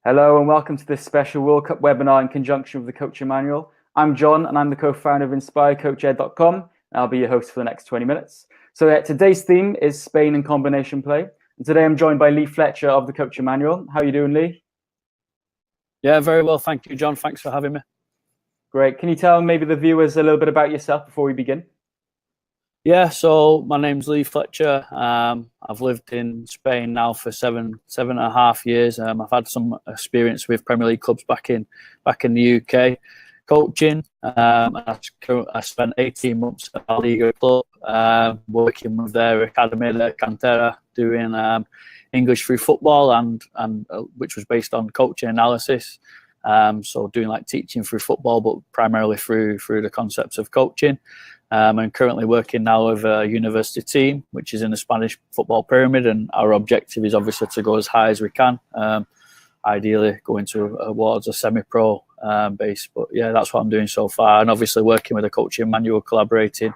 Hello and welcome to this special World Cup webinar in conjunction with the Coaching Manual. I'm John and I'm the co-founder of InspireCoachEd.com and I'll be your host for the next 20 minutes. So today's theme is Spain and combination play. And today I'm joined by Lee Fletcher of the Coaching Manual. How are you doing, Lee? Yeah, very well. Thank you, John. Thanks for having me. Great. Can you tell maybe the viewers a little bit about yourself before we begin? Yeah, so my name's Lee Fletcher. I've lived in Spain now for seven and a half years. I've had some experience with Premier League clubs back in the UK, coaching. I spent 18 months at La Liga club, working with their academy, their cantera, doing English through football and which was based on coaching analysis. So doing like teaching through football, but primarily through the concepts of coaching. I'm currently working now with a university team, which is in the Spanish football pyramid, and our objective is obviously to go as high as we can. Ideally, going towards a semi-pro base. But yeah, that's what I'm doing so far, and obviously working with a Coaching Manual, collaborating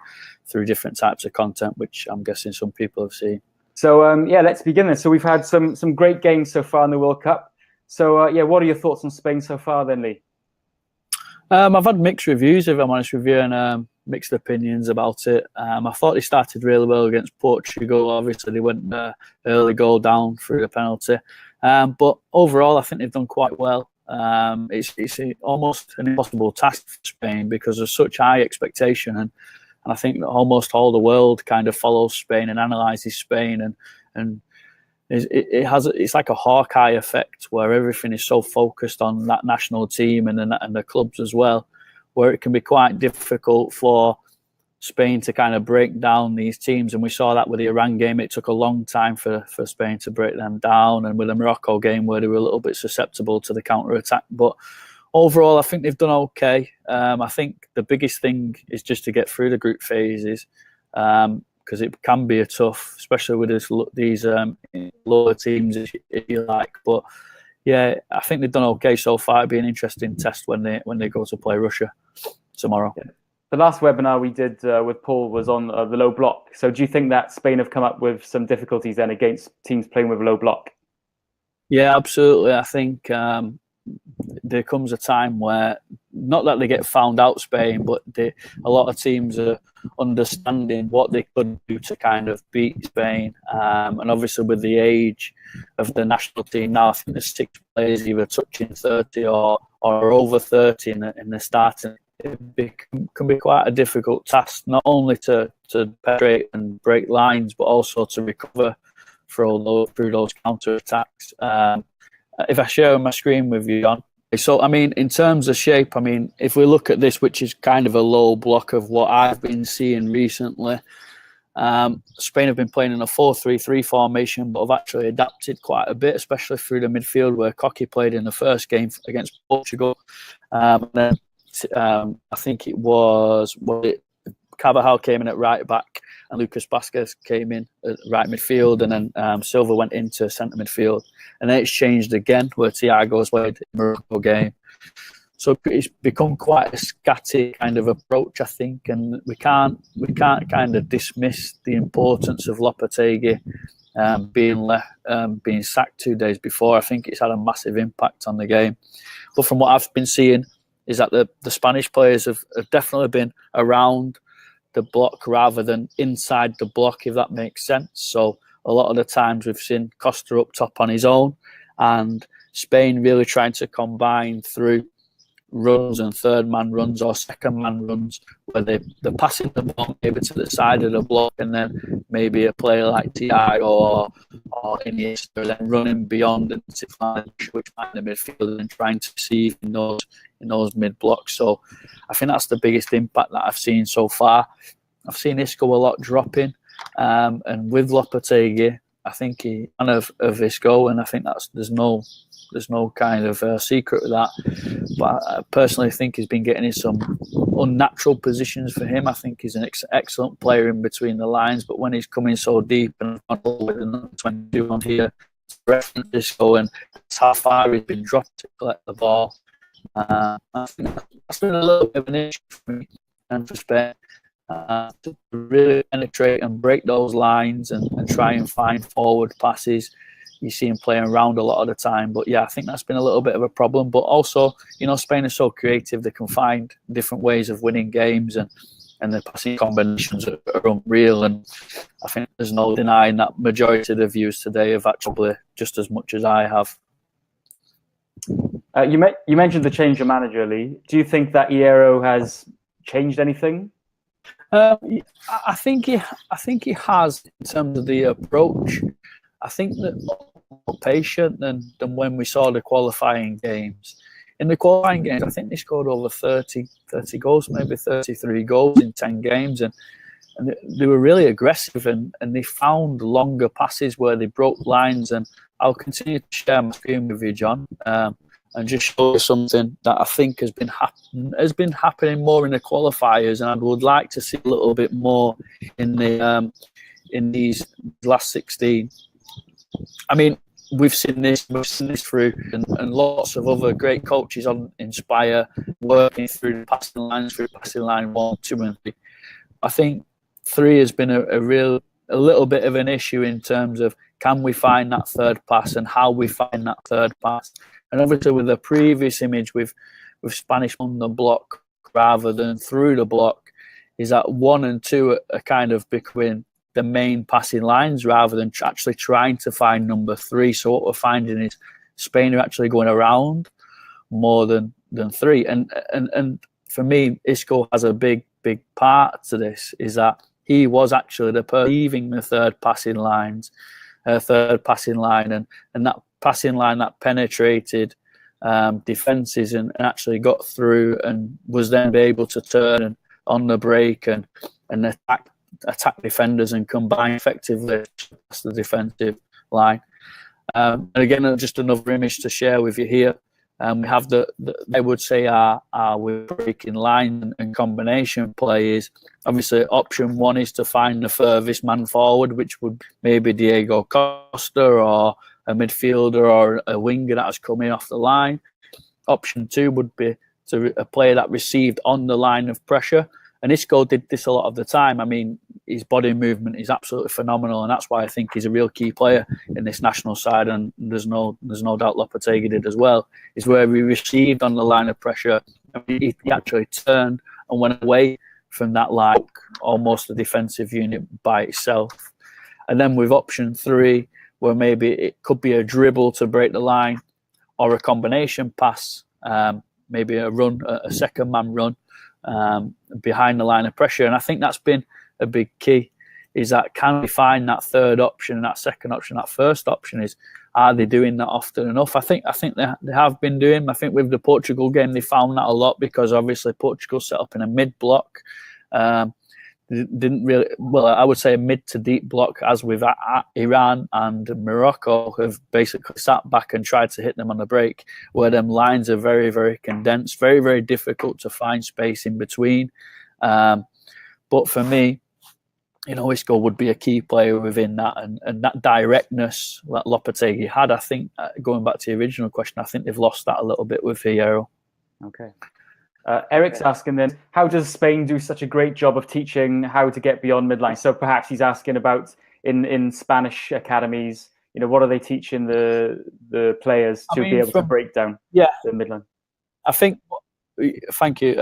through different types of content, which I'm guessing some people have seen. So let's begin then. So we've had some great games so far in the World Cup. So what are your thoughts on Spain so far then, Lee? I've had mixed reviews, if I'm honest with you, and mixed opinions about it. I thought they started really well against Portugal. Obviously, they went early goal down through the penalty. But overall, I think they've done quite well. It's almost an impossible task for Spain because there's such high expectation. And I think that almost all the world kind of follows Spain and analyses Spain. And it's like a Hawkeye effect where everything is so focused on that national team and the clubs as well, where it can be quite difficult for Spain to kind of break down these teams. And we saw that with the Iran game. It took a long time for Spain to break them down, and with the Morocco game where they were a little bit susceptible to the counter-attack. But overall, I think they've done okay. I think the biggest thing is just to get through the group phases, because it can be a tough, especially with these lower teams, if you like. But yeah, I think they've done okay so far. It'll be an interesting test when they go to play Russia tomorrow. Yeah. The last webinar we did with Paul was on the low block. So do you think that Spain have come up with some difficulties then against teams playing with a low block? Yeah, absolutely. I think there comes a time where, not that they get found out, Spain, but a lot of teams are understanding what they could do to kind of beat Spain. And obviously with the age of the national team now, I think there's 6 players either touching 30 or over 30 in the starting. It can be quite a difficult task, not only to penetrate and break lines, but also to recover through those counter-attacks. If I share my screen with you, John. So, I mean, in terms of shape, I mean, if we look at this, which is kind of a low block of what I've been seeing recently, Spain have been playing in a 4-3-3 formation, but have actually adapted quite a bit, especially through the midfield, where Cocky played in the first game against Portugal. And then I think it was Carvajal came in at right back and Lucas Vázquez came in at right midfield, and then Silva went into centre midfield, and then it's changed again where Thiago's played the Morocco game. So it's become quite a scatty kind of approach, I think, and we can't kind of dismiss the importance of Lopetegui being sacked 2 days before. I think it's had a massive impact on the game. But from what I've been seeing is that the Spanish players have definitely been around the block rather than inside the block, if that makes sense. So a lot of the times we've seen Costa up top on his own, and Spain really trying to combine through runs and third man runs or second man runs, where they're passing the ball maybe to the side of the block, and then maybe a player like Thiago or Iniesta then running beyond the line, which might in the midfield and trying to see in those mid blocks. So I think that's the biggest impact that I've seen so far. I've seen Isco a lot dropping, and with Lopetegui, I think he kind of Isco, and I think there's no kind of secret with that. But I personally think he's been getting in some unnatural positions for him. I think he's an excellent player in between the lines, but when he's coming so deep and with the 21 here, reference Isco, and that's how far he's been dropped to collect the ball. I think that's been a little bit of an issue for me and for Spain. To really penetrate and break those lines and try and find forward passes. you see him playing around a lot of the time. But yeah, I think that's been a little bit of a problem. But also, Spain is so creative; they can find different ways of winning games, and the passing combinations are unreal. And I think there's no denying that majority of the viewers today have actually just as much as I have. You mentioned the change of manager, Lee. Do you think that Hierro has changed anything? I think he has in terms of the approach. I think that more patient than when we saw the qualifying games. In the qualifying games, I think they scored over 30 goals, maybe 33 goals in 10 games, and they were really aggressive, and they found longer passes where they broke lines. And I'll continue to share my screen with you, John, and just show you something that I think has been happening more in the qualifiers, and I would like to see a little bit more in the in these last 16. I mean, we've seen this through, and lots of other great coaches on Inspire working through the passing lines, through passing line 1, 2, and 3. I think 3 has been a little bit of an issue in terms of can we find that third pass and how we find that third pass. And obviously with the previous image with Spanish on the block rather than through the block, is that 1 and 2 are kind of becoming the main passing lines rather than actually trying to find number 3. So what we're finding is Spain are actually going around more than 3. And for me, Isco has a big part to this, is that he was actually leaving the third passing line, and that passing line that penetrated defences and actually got through and was then able to turn on the break and attack defenders and combine effectively past the defensive line. And again, just another image to share with you here. We have I would say our breaking line and combination play is obviously option 1 is to find the furthest man forward, which would maybe Diego Costa or a midfielder or a winger that has come in off the line. Option 2 would be a player that received on the line of pressure. And Isco did this a lot of the time. I mean, his body movement is absolutely phenomenal, and that's why I think he's a real key player in this national side. And there's no doubt Lopetegui did as well. Is where he received on the line of pressure, he actually turned and went away from that line, almost a defensive unit by itself. And then with option 3, where maybe it could be a dribble to break the line, or a combination pass, maybe a run, a second man run. Behind the line of pressure. And I think that's been a big key, is that can we find that third option, that second option, that first option, is are they doing that often enough? I think they have been doing. I think with the Portugal game they found that a lot, because obviously Portugal set up in a mid block. Didn't really, well, I would say a mid to deep block, as with Iran and Morocco have basically sat back and tried to hit them on the break, where them lines are very, very condensed, very, very difficult to find space in between. But for me, Isco would be a key player within that, and that directness that Lopetegui had. I think, going back to the original question, I think they've lost that a little bit with Hierro. Okay. Eric's asking then, how does Spain do such a great job of teaching how to get beyond midline? So perhaps he's asking about in Spanish academies, what are they teaching the players to be able to break down the midline? I think, thank you.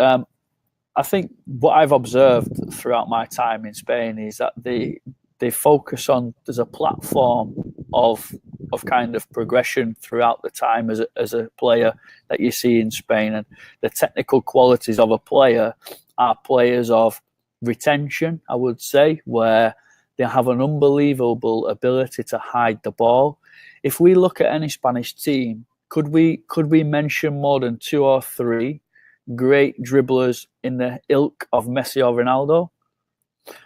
I think what I've observed throughout my time in Spain is that they focus on, there's a platform of kind of progression throughout the time as a player that you see in Spain, and the technical qualities of a player are players of retention, I would say, where they have an unbelievable ability to hide the ball. If we look at any Spanish team, could we mention more than 2 or 3 great dribblers in the ilk of Messi or Ronaldo?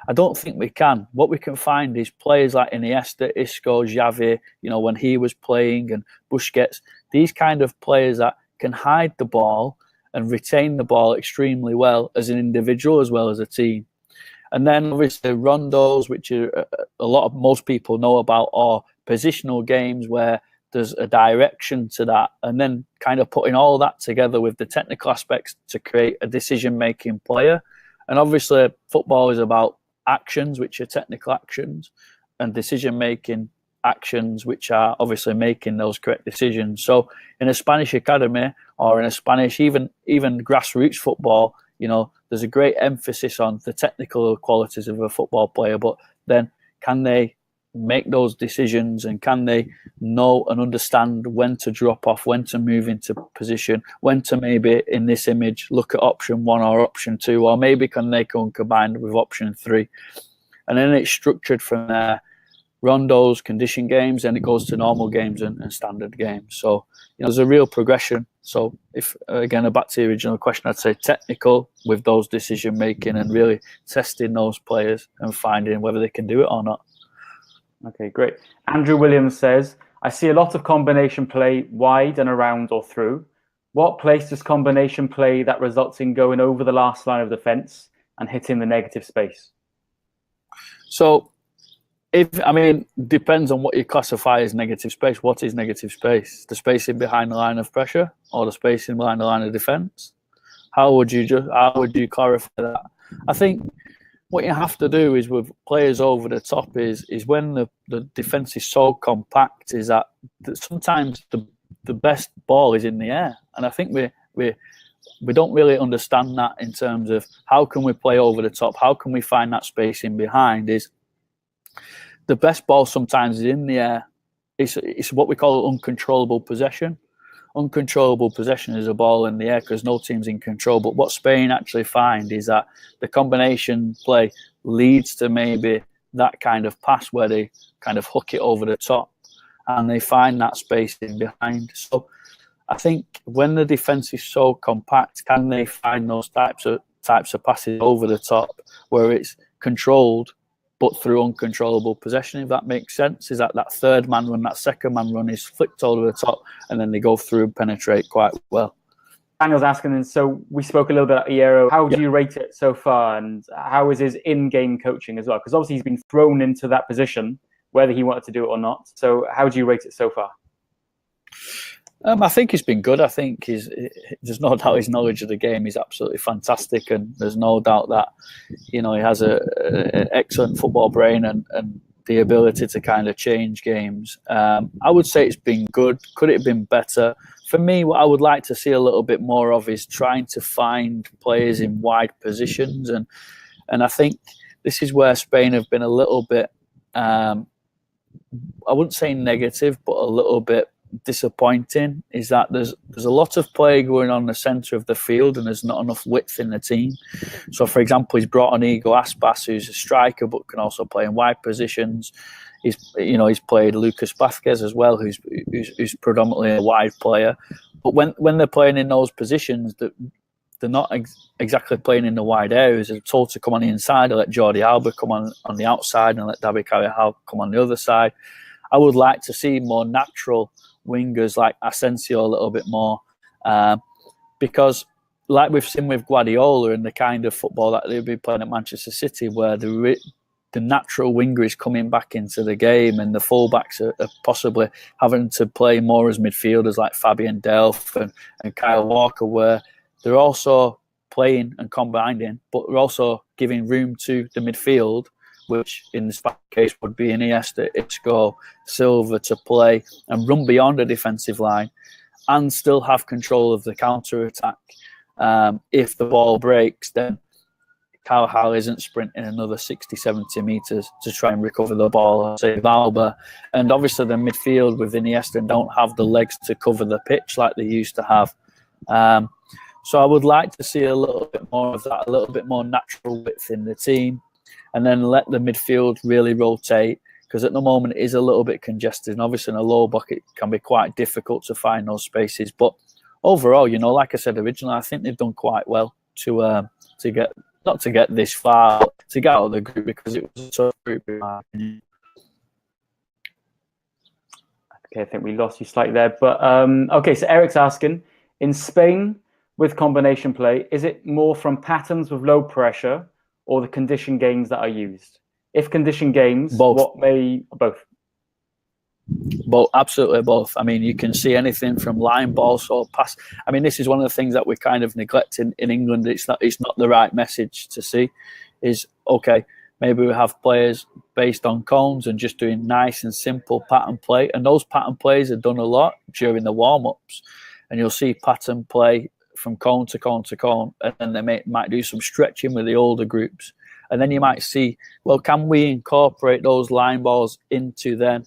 I don't think we can. What we can find is players like Iniesta, Isco, Xavi, when he was playing, and Busquets, these kind of players that can hide the ball and retain the ball extremely well as an individual as well as a team. And then obviously rondos, which are most people know about, are positional games where there's a direction to that, and then kind of putting all that together with the technical aspects to create a decision-making player. And obviously football is about actions, which are technical actions, and decision-making actions which are obviously making those correct decisions. So in a Spanish academy or in a Spanish even grassroots football, there's a great emphasis on the technical qualities of a football player, but then can they make those decisions, and can they know and understand when to drop off, when to move into position, when to maybe in this image look at option 1 or option 2, or maybe can they come combined with option 3, and then it's structured from there. Rondos, condition games, and it goes to normal games and standard games. So there's a real progression. So if again, back to the original question, I'd say technical with those decision making and really testing those players and finding whether they can do it or not. Okay, great. Andrew Williams says, I see a lot of combination play wide and around or through. What place does combination play that results in going over the last line of defence and hitting the negative space? So, depends on what you classify as negative space. What is negative space? The spacing behind the line of pressure or the spacing behind the line of defence? How would you clarify that? I think what you have to do is with players over the top is when the defence is so compact is that sometimes the best ball is in the air, and I think we don't really understand that in terms of how can we play over the top, how can we find that space in behind. Is the best ball sometimes is in the air. It's what we call uncontrollable possession. Uncontrollable possession is a ball in the air because no team's in control. But what Spain actually find is that the combination play leads to maybe that kind of pass where they kind of hook it over the top and they find that space in behind. So I think when the defence is so compact, can they find those types of passes over the top where it's controlled but through uncontrollable possession, if that makes sense? Is that third man run, that second man run is flicked over the top and then they go through and penetrate quite well. Daniel's asking, and so we spoke a little bit about Hierro. How do you rate it so far, and how is his in-game coaching as well? Because obviously he's been thrown into that position, whether he wanted to do it or not. So how do you rate it so far? I think he's been good. I think there's no doubt his knowledge of the game is absolutely fantastic, and there's no doubt that he has an excellent football brain and the ability to kind of change games. I would say it's been good. Could it have been better? For me, what I would like to see a little bit more of is trying to find players in wide positions, and I think this is where Spain have been a little bit, I wouldn't say negative, but a little bit disappointing, is that there's a lot of play going on in the centre of the field and there's not enough width in the team. So for example, he's brought on Igo Aspas, who's a striker but can also play in wide positions. He's played Lucas Vázquez as well, who's predominantly a wide player. But when they're playing in those positions, that they're not exactly playing in the wide areas. They're told to come on the inside and let Jordi Alba come on the outside and let David Carvajal come on the other side. I would like to see more natural wingers like Asensio a little bit more, because like we've seen with Guardiola and the kind of football that they've been playing at Manchester City, where the natural winger is coming back into the game and the fullbacks are possibly having to play more as midfielders like Fabian Delph and Kyle Walker, where they're also playing and combining, but they're also giving room to the midfield, which in this case would be Iniesta, Isco, Silva to play and run beyond the defensive line and still have control of the counter-attack. If the ball breaks, then Carvajal isn't sprinting another 60, 70 metres to try and recover the ball, save Alba. And obviously the midfield with Iniesta don't have the legs to cover the pitch like they used to have. So I would like to see a little bit more of that, a little bit more natural width in the team, and then let the midfield really rotate, because at the moment it is a little bit congested, and obviously in a low block it can be quite difficult to find those spaces. But overall, like I said originally, I think they've done quite well to get, not to get this far, to get out of the group, because it was a tough group in my opinion. Okay, I think we lost you slightly there, but okay. So Eric's asking, in Spain with combination play, is it more from patterns with low pressure or the condition games that are used? If condition games, both. Both? Both, absolutely both. I mean, you can see anything from line balls or pass. I mean, this is one of the things that we kind of neglect in England. It's not the right message to see. Is okay, Maybe we have players based on cones and just doing nice and simple pattern play. And those pattern plays are done a lot during the warm-ups. And you'll see pattern play from cone to cone to cone. And then they might do some stretching with the older groups. And then you might see, well, can we incorporate those line balls into then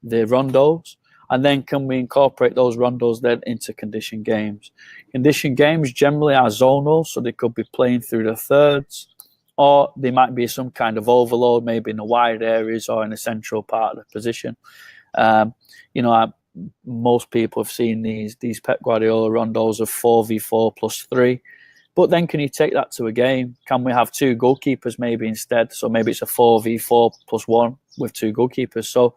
the rondos? And then can we incorporate those rondos then into condition games? Condition games generally are zonal, so they could be playing through the thirds, or they might be some kind of overload, maybe in the wide areas or in the central part of the position. Most people have seen these Pep Guardiola rondos of 4v4 plus 3. But then can you take that to a game? Can we have 2 goalkeepers maybe instead? So maybe it's a 4v4 plus 1 with 2 goalkeepers. So,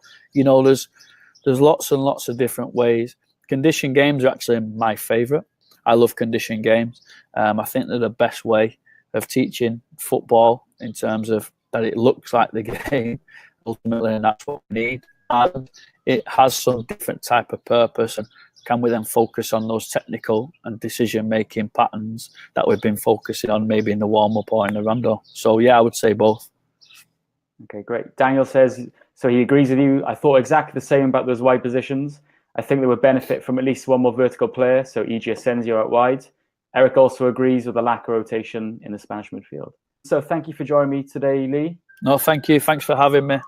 there's lots and lots of different ways. Condition games are actually my favourite. I love condition games. I think they're the best way of teaching football in terms of that it looks like the game ultimately, and that's what we need. And it has some different type of purpose. And can we then focus on those technical and decision-making patterns that we've been focusing on maybe in the warm-up or in the rondo? So, yeah, I would say both. Okay, great. Daniel says, so he agrees with you. I thought exactly the same about those wide positions. I think they would benefit from at least one more vertical player, so e.g. Asensio out wide. Eric also agrees with the lack of rotation in the Spanish midfield. So thank you for joining me today, Lee. No, thank you. Thanks for having me.